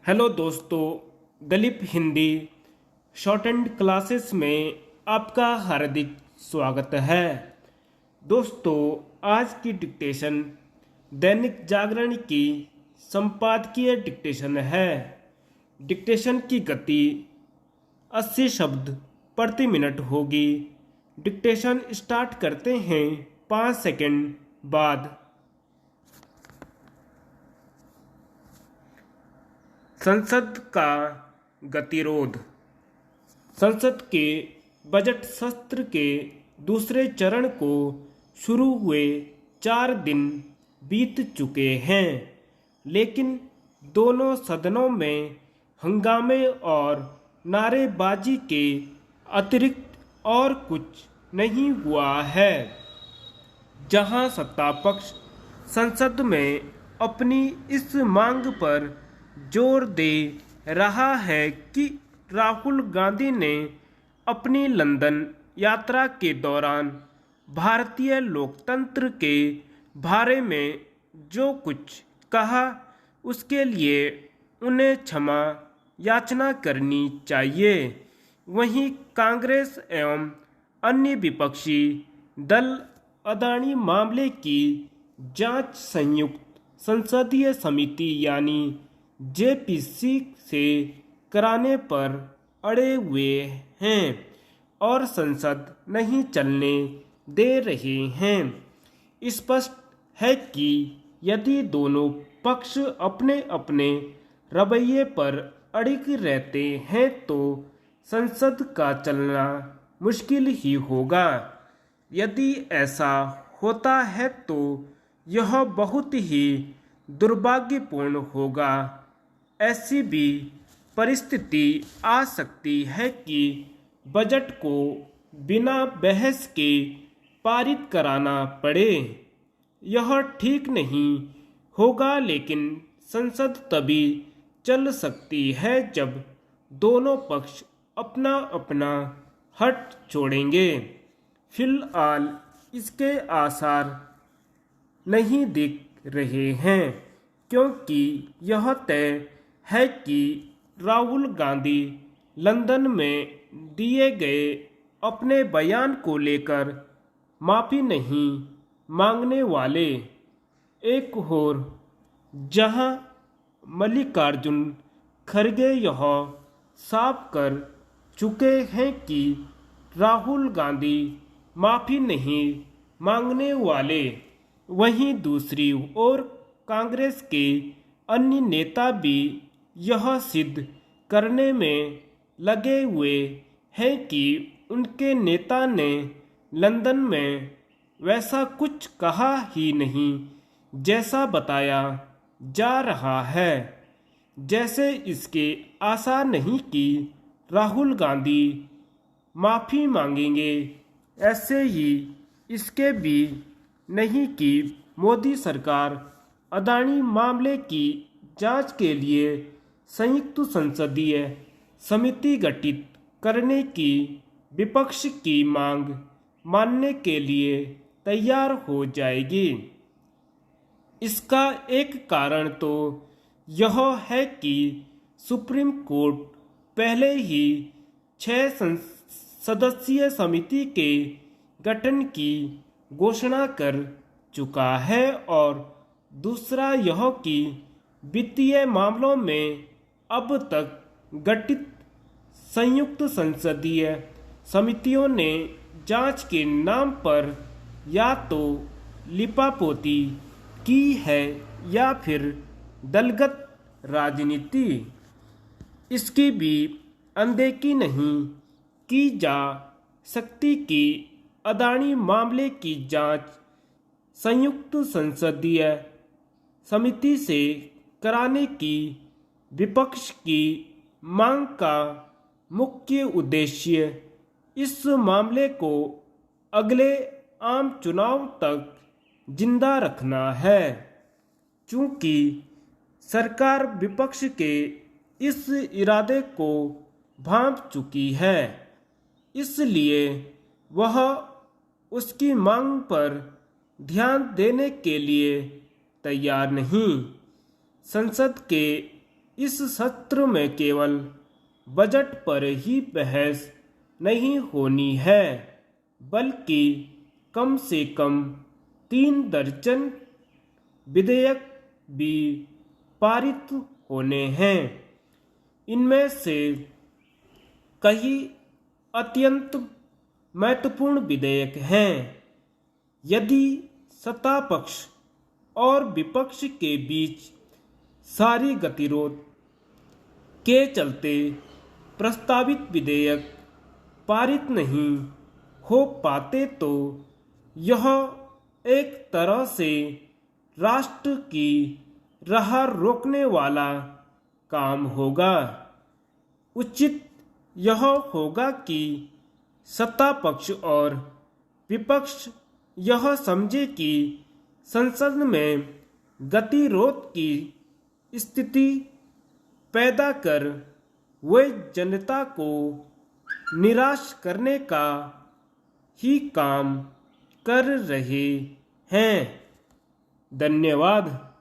Hello दोस्तों, Dalip Hindi short and classes में आपका हार्दिक स्वागत है। दोस्तों, आज की डिक्टेशन दैनिक जागरण की संपादकीय डिक्टेशन है। डिक्टेशन की गति 80 शब्द प्रति मिनट होगी। डिक्टेशन स्टार्ट करते हैं 5 सेकंड बाद। संसद का गतिरोध। संसद के बजट सत्र के दूसरे चरण को शुरू हुए 4 दिन बीत चुके हैं, लेकिन दोनों सदनों में हंगामे और नारेबाजी के अतिरिक्त और कुछ नहीं हुआ है। जहां सत्तापक्ष संसद में अपनी इस मांग पर जोर दे रहा है कि राहुल गांधी ने अपनी लंदन यात्रा के दौरान भारतीय लोकतंत्र के बारे में जो कुछ कहा उसके लिए उन्हें क्षमा याचना करनी चाहिए, वहीं कांग्रेस एवं अन्य विपक्षी दल अदानी मामले की जांच संयुक्त संसदीय समिति यानी जेपीसी से कराने पर अड़े हुए हैं और संसद नहीं चलने दे रहे हैं। स्पष्ट है कि यदि दोनों पक्ष अपने अपने रवैये पर अड़िग रहते हैं तो संसद का चलना मुश्किल ही होगा। यदि ऐसा होता है तो यह बहुत ही दुर्भाग्यपूर्ण होगा। ऐसी भी परिस्थिति आ सकती है कि बजट को बिना बहस के पारित कराना पड़े। यह ठीक नहीं होगा, लेकिन संसद तभी चल सकती है जब दोनों पक्ष अपना अपना हट छोड़ेंगे। फिलहाल इसके आसार नहीं दिख रहे हैं, क्योंकि यह तय है कि राहुल गांधी लंदन में दिए गए अपने बयान को लेकर माफी नहीं मांगने वाले। एक और जहां मल्लिकार्जुन खड़गे यह साफ कर चुके हैं कि राहुल गांधी माफी नहीं मांगने वाले, वहीं दूसरी ओर कांग्रेस के अन्य नेता भी यह सिद्ध करने में लगे हुए हैं कि उनके नेता ने लंदन में वैसा कुछ कहा ही नहीं जैसा बताया जा रहा है। जैसे इसके आसार नहीं कि राहुल गांधी माफी मांगेंगे, ऐसे ही इसके भी नहीं कि मोदी सरकार अदानी मामले की जांच के लिए संयुक्त संसदीय समिति गठित करने की विपक्ष की मांग मानने के लिए तैयार हो जाएगी। इसका एक कारण तो यह है कि सुप्रीम कोर्ट पहले ही 6 सदस्यीय समिति के गठन की घोषणा कर चुका है, और दूसरा यह कि वित्तीय मामलों में अब तक गठित संयुक्त संसदीय समितियों ने जांच के नाम पर या तो लिपापोती की है या फिर दलगत राजनीति। इसकी भी अनदेखी नहीं की जा सकती कि अदानी मामले की जांच संयुक्त संसदीय समिति से कराने की विपक्ष की मांग का मुख्य उद्देश्य इस मामले को अगले आम चुनाव तक जिंदा रखना है। चूंकि सरकार विपक्ष के इस इरादे को भांप चुकी है, इसलिए वह उसकी मांग पर ध्यान देने के लिए तैयार नहीं। संसद के इस सत्र में केवल बजट पर ही बहस नहीं होनी है, बल्कि कम से कम 3 दर्जन विधेयक भी पारित होने हैं। इनमें से कई अत्यंत महत्वपूर्ण विधेयक हैं। यदि सत्ता पक्ष और विपक्ष के बीच सारी गतिरोध के चलते प्रस्तावित विधेयक पारित नहीं हो पाते तो यह एक तरह से राष्ट्र की राह रोकने वाला काम होगा। उचित यह होगा कि सत्ता पक्ष और विपक्ष यह समझे कि संसद में गतिरोध की स्थिति पैदा कर वे जनता को निराश करने का ही काम कर रहे हैं। धन्यवाद।